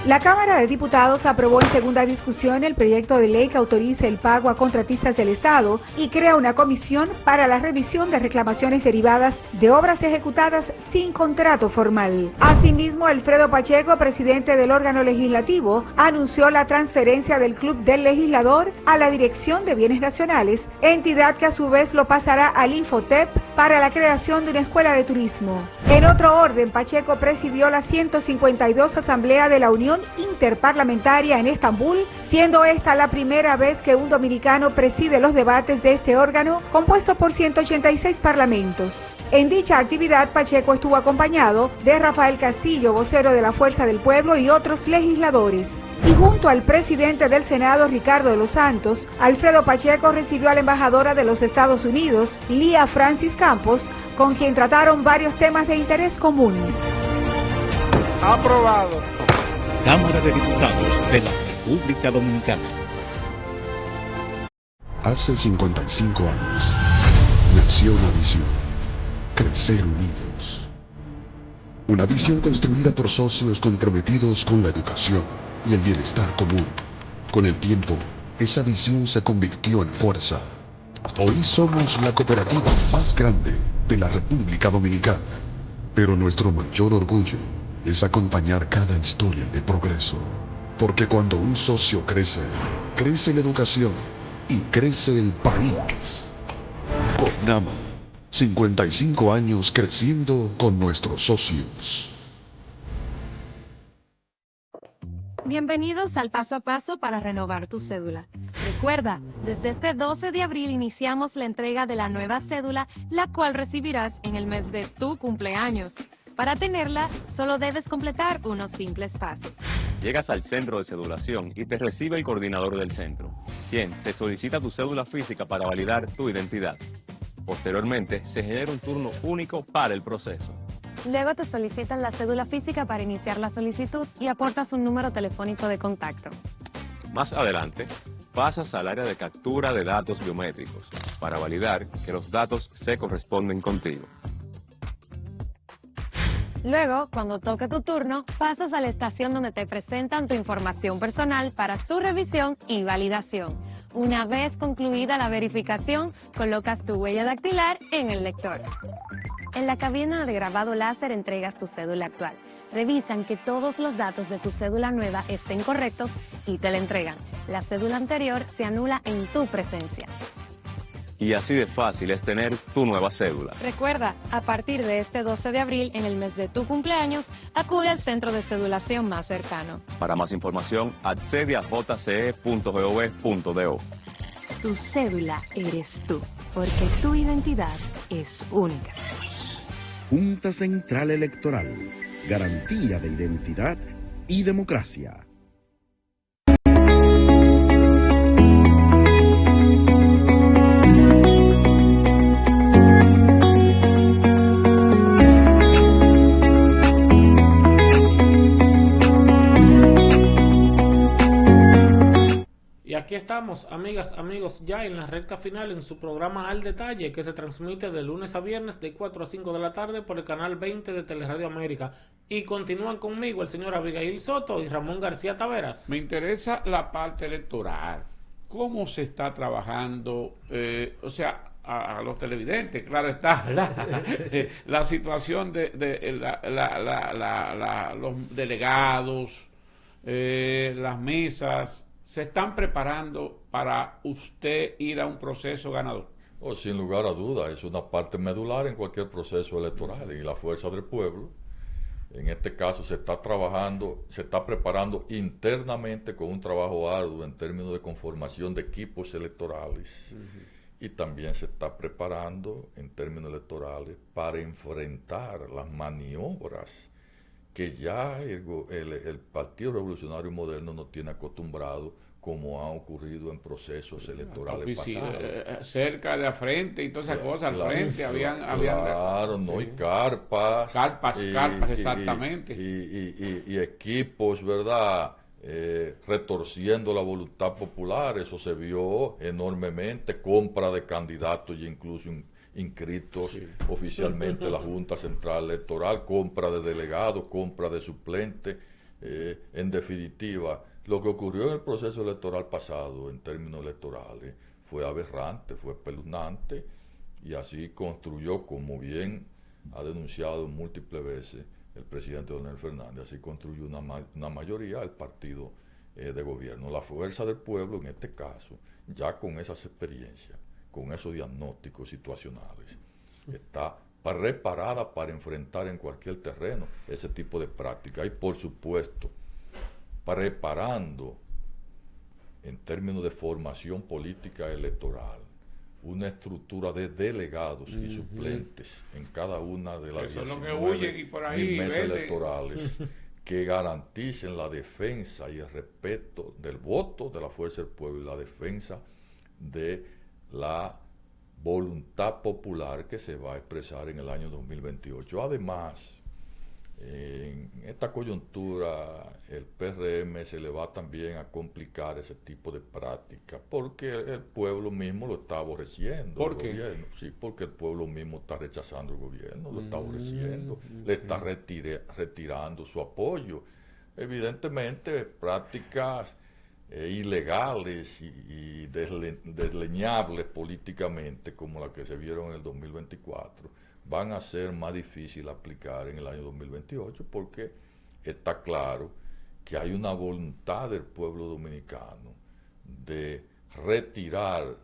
La Cámara de Diputados aprobó en segunda discusión el proyecto de ley que autoriza el pago a contratistas del Estado y crea una comisión para la revisión de reclamaciones derivadas de obras ejecutadas sin contrato formal. Asimismo, Alfredo Pacheco, presidente del órgano legislativo, anunció la transferencia del Club del Legislador a la Dirección de Bienes Nacionales, entidad que a su vez lo pasará al Infotep para la creación de una escuela de turismo. En otro orden, Pacheco presidió la 152 Asamblea de la Unión Interparlamentaria en Estambul, siendo esta la primera vez que un dominicano preside los debates de este órgano, compuesto por 186 parlamentos. En dicha actividad, Pacheco estuvo acompañado de Rafael Castillo, vocero de la Fuerza del Pueblo, y otros legisladores. Y junto al presidente del Senado, Ricardo de los Santos, Alfredo Pacheco recibió a la embajadora de los Estados Unidos, Lía Francis Campos, con quien trataron varios temas de interés común. Aprobado. Cámara de Diputados de la República Dominicana. Hace 55 años nació una visión: crecer unidos. Una visión construida por socios comprometidos con la educación y el bienestar común. Con el tiempo, esa visión se convirtió en fuerza. Hoy somos la cooperativa más grande de la República Dominicana. Pero nuestro mayor orgullo es acompañar cada historia de progreso. Porque cuando un socio crece, crece la educación y crece el país. CONAMA, 55 años creciendo con nuestros socios. Bienvenidos al paso a paso para renovar tu cédula. Recuerda, desde este 12 de abril iniciamos la entrega de la nueva cédula, la cual recibirás en el mes de tu cumpleaños. Para tenerla, solo debes completar unos simples pasos. Llegas al centro de cedulación y te recibe el coordinador del centro, quien te solicita tu cédula física para validar tu identidad. Posteriormente, se genera un turno único para el proceso. Luego te solicitan la cédula física para iniciar la solicitud y aportas un número telefónico de contacto. Más adelante, pasas al área de captura de datos biométricos para validar que los datos se corresponden contigo. Luego, cuando toque tu turno, pasas a la estación donde te presentan tu información personal para su revisión y validación. Una vez concluida la verificación, colocas tu huella dactilar en el lector. En la cabina de grabado láser entregas tu cédula actual. Revisan que todos los datos de tu cédula nueva estén correctos y te la entregan. La cédula anterior se anula en tu presencia. Y así de fácil es tener tu nueva cédula. Recuerda, a partir de este 12 de abril, en el mes de tu cumpleaños, acude al centro de cedulación más cercano. Para más información, accede a jce.gov.do. Tu cédula eres tú, porque tu identidad es única. Junta Central Electoral. Garantía de identidad y democracia. Aquí estamos, amigas, amigos, ya en la recta final en su programa Al Detalle, que se transmite de lunes a viernes de 4 a 5 de la tarde por el canal 20 de Teleradio América. Y continúan conmigo el señor Abigail Soto y Ramón García Taveras. Me interesa la parte electoral. ¿Cómo se está trabajando? A los televidentes, claro está, la situación de los delegados, las mesas. ¿Se están preparando para usted ir a un proceso ganador? Sin lugar a dudas, es una parte medular en cualquier proceso electoral y la fuerza del pueblo. En este caso se está preparando internamente con un trabajo arduo en términos de conformación de equipos electorales. Y también se está preparando en términos electorales para enfrentar las maniobras que ya el Partido Revolucionario Moderno no tiene acostumbrado, como ha ocurrido en procesos electorales pasados. Cerca de la frente y todas esas cosas, al frente habían y carpas. Carpas, exactamente. Y equipos, ¿verdad? Retorciendo la voluntad popular, eso se vio enormemente, compra de candidatos y incluso inscritos oficialmente la Junta Central Electoral, compra de delegados, compra de suplentes. En definitiva, lo que ocurrió en el proceso electoral pasado en términos electorales fue aberrante, fue espeluznante, y así construyó, como bien ha denunciado múltiples veces el presidente Leonel Fernández, así construyó una mayoría al partido de gobierno. La fuerza del pueblo, en este caso, ya con esas experiencias, con esos diagnósticos situacionales, está preparada para enfrentar en cualquier terreno ese tipo de práctica y, por supuesto, preparando en términos de formación política electoral una estructura de delegados y suplentes en cada una de las 19 mesas electorales que garanticen la defensa y el respeto del voto de la fuerza del pueblo y la defensa de la voluntad popular que se va a expresar en el año 2028. Además, en esta coyuntura el PRM se le va también a complicar ese tipo de práctica porque el pueblo mismo lo está aborreciendo. ¿Por qué? Gobierno. Sí, porque el pueblo mismo está rechazando el gobierno, lo está aborreciendo, le está retirando su apoyo. Evidentemente, prácticas ilegales y desleñables políticamente, como las que se vieron en el 2024, van a ser más difíciles aplicar en el año 2028 porque está claro que hay una voluntad del pueblo dominicano de retirar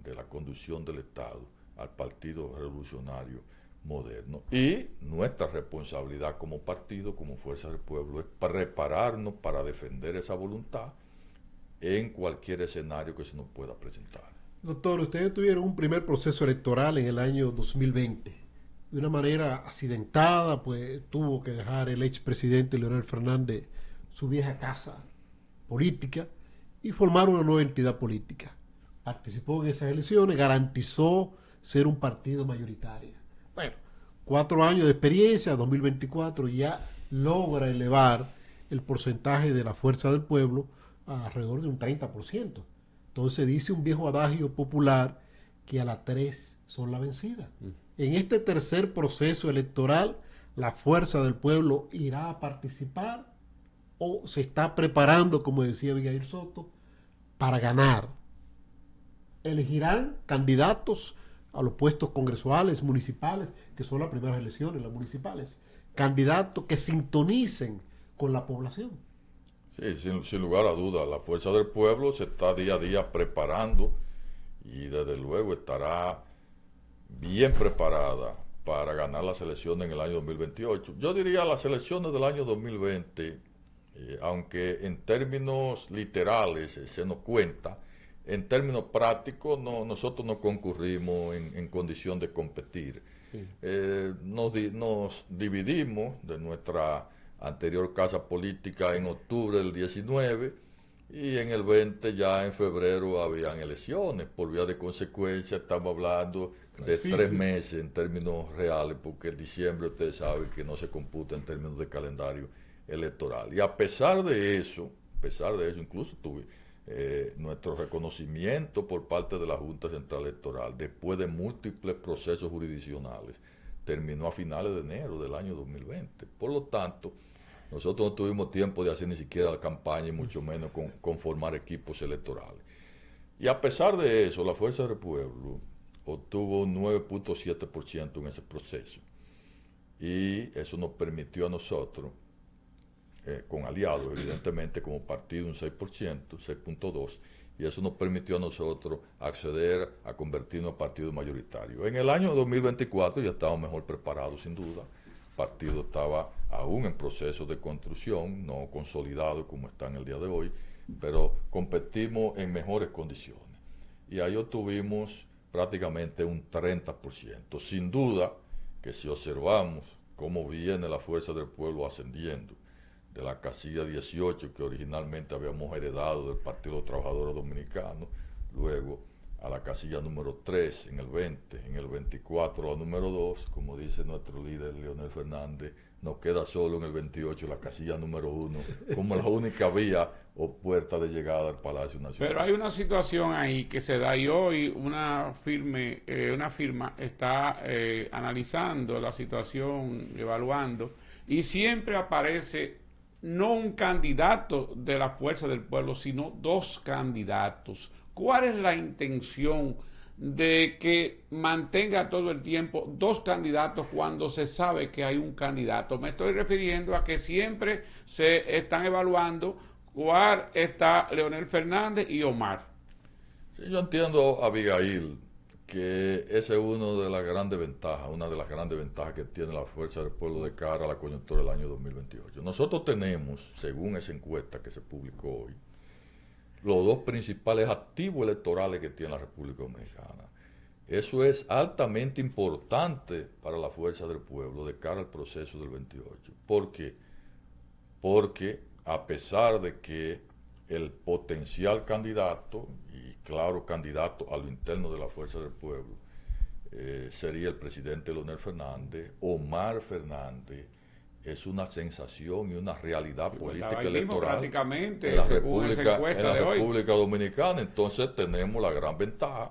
de la conducción del Estado al Partido Revolucionario Moderno. Y nuestra responsabilidad como partido, como Fuerza del Pueblo, es prepararnos para defender esa voluntad en cualquier escenario que se nos pueda presentar. Doctor, ustedes tuvieron un primer proceso electoral en el año 2020. De una manera accidentada, pues tuvo que dejar el expresidente Leonel Fernández su vieja casa política y formar una nueva entidad política. Participó en esas elecciones, garantizó ser un partido mayoritario. Bueno, 4 años de experiencia, 2024 ya logra elevar el porcentaje de la Fuerza del Pueblo a alrededor de un 30%. Entonces dice un viejo adagio popular que a las 3 son la vencida. En este tercer proceso electoral, la Fuerza del Pueblo irá a participar o se está preparando, como decía Abigail Soto, para ganar. Elegirán candidatos a los puestos congresuales, municipales, que son las primeras elecciones, las municipales. Candidatos que sintonicen con la población. Sí, sin lugar a dudas, la Fuerza del Pueblo se está día a día preparando y desde luego estará bien preparada para ganar las elecciones en el año 2028. Yo diría las elecciones del año 2020, aunque en términos literales se nos cuenta, en términos prácticos nosotros no concurrimos en condición de competir. Sí. Nos dividimos de nuestra anterior casa política en octubre del 19 y en el 20 ya en febrero habían elecciones. Por vía de consecuencia estamos hablando de 3 meses en términos reales, porque en diciembre ustedes saben que no se computa en términos de calendario electoral. Y a pesar de eso incluso tuve nuestro reconocimiento por parte de la Junta Central Electoral, después de múltiples procesos jurisdiccionales, terminó a finales de enero del año 2020. Por lo tanto, nosotros no tuvimos tiempo de hacer ni siquiera la campaña y mucho menos conformar equipos electorales. Y a pesar de eso, la Fuerza del Pueblo obtuvo un 9.7% en ese proceso. Y eso nos permitió a nosotros, con aliados, evidentemente, como partido un 6%, 6.2%, y eso nos permitió a nosotros acceder a convertirnos en partido mayoritario. En el año 2024 ya estábamos mejor preparados, sin duda. El partido estaba aún en proceso de construcción, no consolidado como está en el día de hoy, pero competimos en mejores condiciones. Y ahí obtuvimos prácticamente un 30%. Sin duda que si observamos cómo viene la Fuerza del Pueblo ascendiendo, de la casilla 18 que originalmente habíamos heredado del Partido de los Trabajadores Dominicanos, luego a la casilla número 3 en el 20, en el 24 la número 2, como dice nuestro líder Leonel Fernández, nos queda solo en el 28 la casilla número 1, como la única vía o puerta de llegada al Palacio Nacional. Pero hay una situación ahí que se da y hoy una firma está analizando la situación, evaluando, y siempre aparece no un candidato de la Fuerza del Pueblo, sino 2 candidatos. ¿Cuál es la intención de que mantenga todo el tiempo 2 candidatos cuando se sabe que hay un candidato? Me estoy refiriendo a que siempre se están evaluando cuál está Leonel Fernández y Omar. Sí, yo entiendo, Abigail, que esa es una de las grandes ventajas que tiene la Fuerza del Pueblo de cara a la coyuntura del año 2028. Nosotros tenemos, según esa encuesta que se publicó hoy, los 2 principales activos electorales que tiene la República Dominicana. Eso es altamente importante para la Fuerza del Pueblo de cara al proceso del 28. ¿Por qué? Porque a pesar de que el potencial candidato, y claro candidato a lo interno de la Fuerza del Pueblo, sería el presidente Leonel Fernández, Omar Fernández es una sensación y una realidad política electoral prácticamente en la República Dominicana. Entonces tenemos la gran ventaja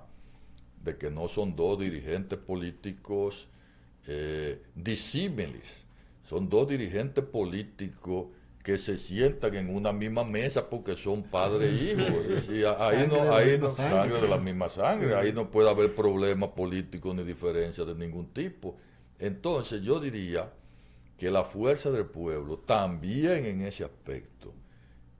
de que no son 2 dirigentes políticos disímiles, son 2 dirigentes políticos que se sientan en una misma mesa porque son padre e hijo. Y ahí no sangre de la misma sangre, ahí no puede haber problemas políticos ni diferencias de ningún tipo. Entonces yo diría que la Fuerza del Pueblo también en ese aspecto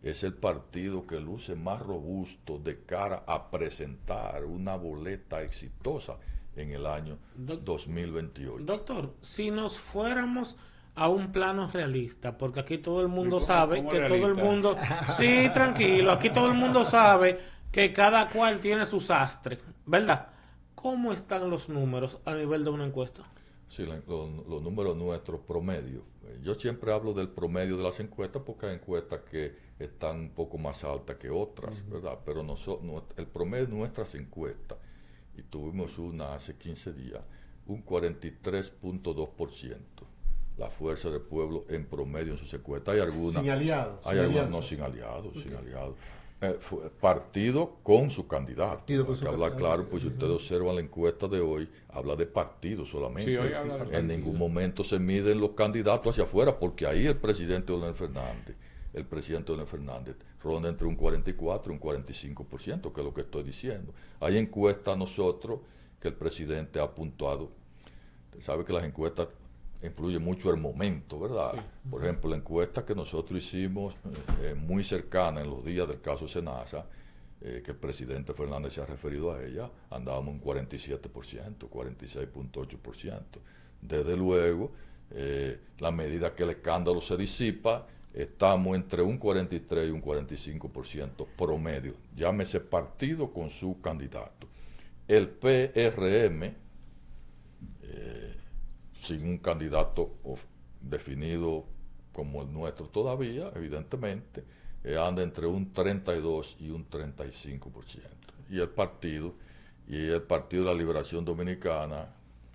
es el partido que luce más robusto de cara a presentar una boleta exitosa en el año 2028. Doctor, si nos fuéramos a un plano realista, porque aquí todo el mundo sabe que realista? Todo el mundo... Sí, tranquilo, aquí todo el mundo sabe que cada cual tiene su sastre, ¿verdad? ¿Cómo están los números a nivel de una encuesta? Sí, los números nuestros promedio. Yo siempre hablo del promedio de las encuestas porque hay encuestas que están un poco más altas que otras, ¿verdad? Pero el promedio de nuestras encuestas, y tuvimos una hace 15 días, un 43.2%. La Fuerza del Pueblo en promedio en sus encuestas. Hay algunas... Sin aliados. Hay algunas no sin aliados, okay. Sin aliados. Partido con su candidato. Hay que hablar claro, pues si ustedes observan la encuesta de hoy, habla de partido solamente. Sí, en ningún momento se miden los candidatos hacia afuera, porque ahí el presidente Leonel Fernández ronda entre un 44 y un 45%, que es lo que estoy diciendo. Hay encuestas nosotros que el presidente ha puntuado. Usted sabe que las encuestas influye mucho el momento, ¿verdad? Sí. Por ejemplo, la encuesta que nosotros hicimos muy cercana en los días del caso Senasa, que el presidente Fernández se ha referido a ella, andábamos en 47%, 46.8%. Desde luego, la medida que el escándalo se disipa, estamos entre un 43 y un 45% promedio. Llámese partido con su candidato. El PRM, sin un candidato definido como el nuestro todavía, evidentemente, anda entre un 32 y un 35%. Y el partido de la Liberación Dominicana,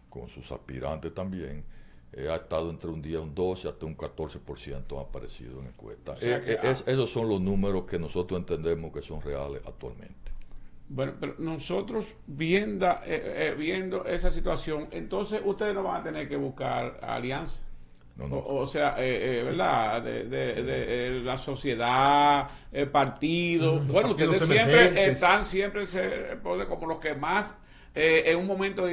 con sus aspirantes también, ha estado entre un día un 12 hasta un 14% ha aparecido en encuestas. O sea esos son los números que nosotros entendemos que son reales actualmente. Bueno, pero nosotros viendo esa situación, entonces ustedes no van a tener que buscar alianza. No. O sea, ¿verdad? De la sociedad, el partido. Bueno, ustedes siempre se ponen como los que más, en un momento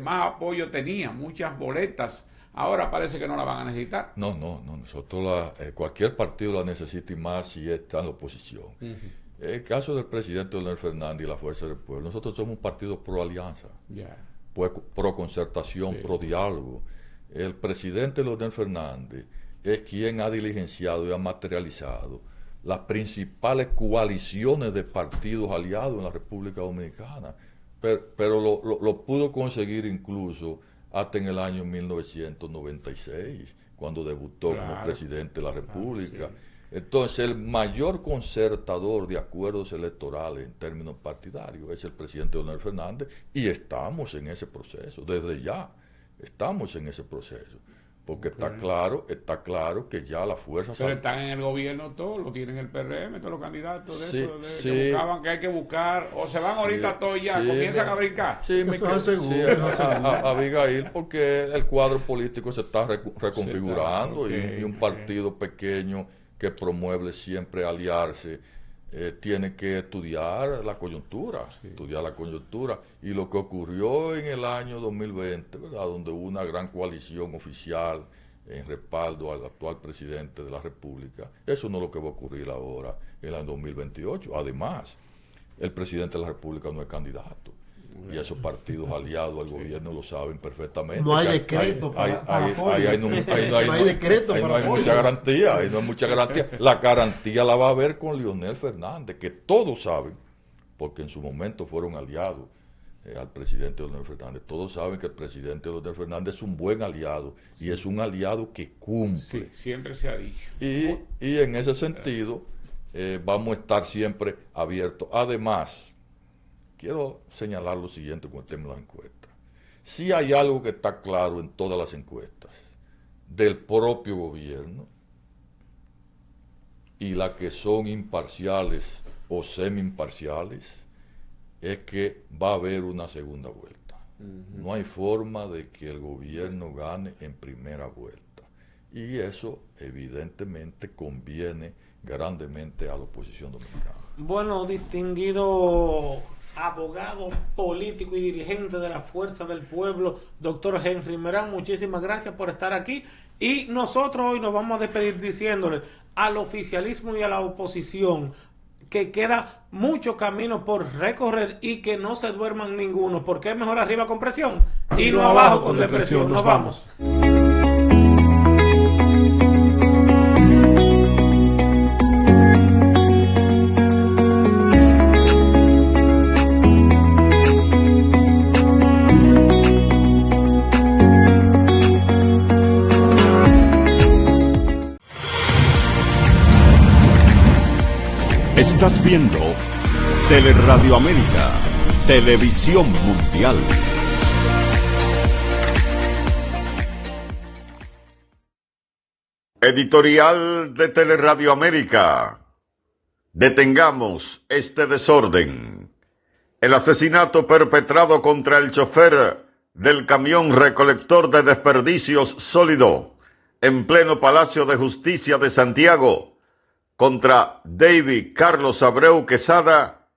más apoyo tenían, muchas boletas. Ahora parece que no la van a necesitar. No. Nosotros cualquier partido la necesita y más si está en la oposición. El caso del presidente Leonel Fernández y la Fuerza del Pueblo, nosotros somos un partido pro alianza, pro concertación, pro diálogo. El presidente Leonel Fernández es quien ha diligenciado y ha materializado las principales coaliciones de partidos aliados en la República Dominicana, pero lo pudo conseguir incluso hasta en el año 1996, cuando debutó como presidente de la República. Sí. Entonces, el mayor concertador de acuerdos electorales en términos partidarios es el presidente Leonel Fernández, y estamos en ese proceso, desde ya estamos en ese proceso, porque está claro que ya la fuerza... Pero están en el gobierno todos, lo tienen el PRM, todos los candidatos que buscaban, que hay que buscar, o se van ahorita todos ya, comienzan a brincar. Abigail, porque el cuadro político se está reconfigurando y un partido pequeño que promueve siempre aliarse, tiene que estudiar la coyuntura, y lo que ocurrió en el año 2020, ¿verdad? Donde hubo una gran coalición oficial en respaldo al actual presidente de la República, eso no es lo que va a ocurrir ahora en el 2028. Además, el presidente de la República no es candidato. Y esos partidos aliados al gobierno lo saben perfectamente. No hay decreto para apoyo. No hay mucha garantía. La garantía la va a haber con Leonel Fernández, que todos saben, porque en su momento fueron aliados al presidente Leonel Fernández. Todos saben que el presidente Leonel Fernández es un buen aliado, y es un aliado que cumple. Sí, siempre se ha dicho. Y en ese sentido vamos a estar siempre abiertos. Además, quiero señalar lo siguiente con el tema de las encuestas. Si hay algo que está claro en todas las encuestas del propio gobierno y las que son imparciales o semi-imparciales, es que va a haber una segunda vuelta. No hay forma de que el gobierno gane en primera vuelta. Y eso evidentemente conviene grandemente a la oposición dominicana. Bueno, distinguido abogado político y dirigente de la Fuerza del Pueblo, doctor Henry Merán. Muchísimas gracias por estar aquí. Y nosotros hoy nos vamos a despedir diciéndole al oficialismo y a la oposición que queda mucho camino por recorrer y que no se duerman ninguno, porque es mejor arriba con presión y no abajo con depresión. Nos vamos. Estás viendo Teleradio América, Televisión Mundial. Editorial de Teleradio América. Detengamos este desorden. El asesinato perpetrado contra el chofer del camión recolector de desperdicios sólido en pleno Palacio de Justicia de Santiago contra David Carlos Abreu Quesada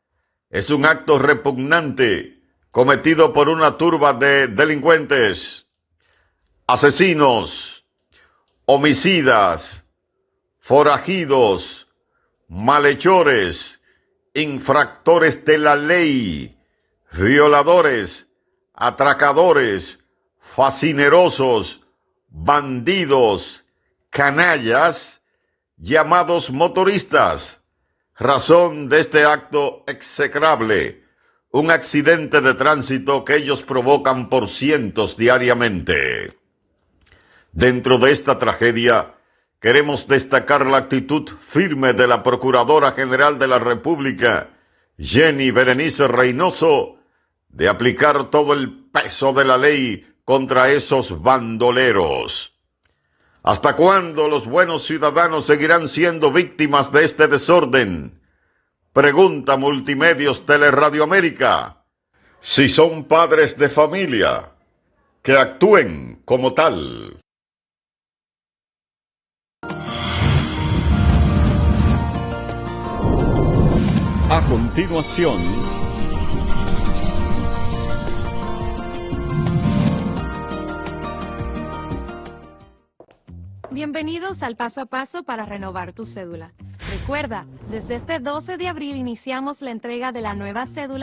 es un acto repugnante cometido por una turba de delincuentes, asesinos, homicidas, forajidos, malhechores, infractores de la ley, violadores, atracadores, fascinerosos, bandidos, canallas, llamados motoristas. Razón de este acto execrable, un accidente de tránsito que ellos provocan por cientos diariamente. Dentro de esta tragedia, queremos destacar la actitud firme de la Procuradora General de la República, Jenny Berenice Reynoso, de aplicar todo el peso de la ley contra esos bandoleros. ¿Hasta cuándo los buenos ciudadanos seguirán siendo víctimas de este desorden? Pregunta Multimedios Teleradio América. Si son padres de familia, que actúen como tal. A continuación, bienvenidos al paso a paso para renovar tu cédula. Recuerda, desde este 12 de abril iniciamos la entrega de la nueva cédula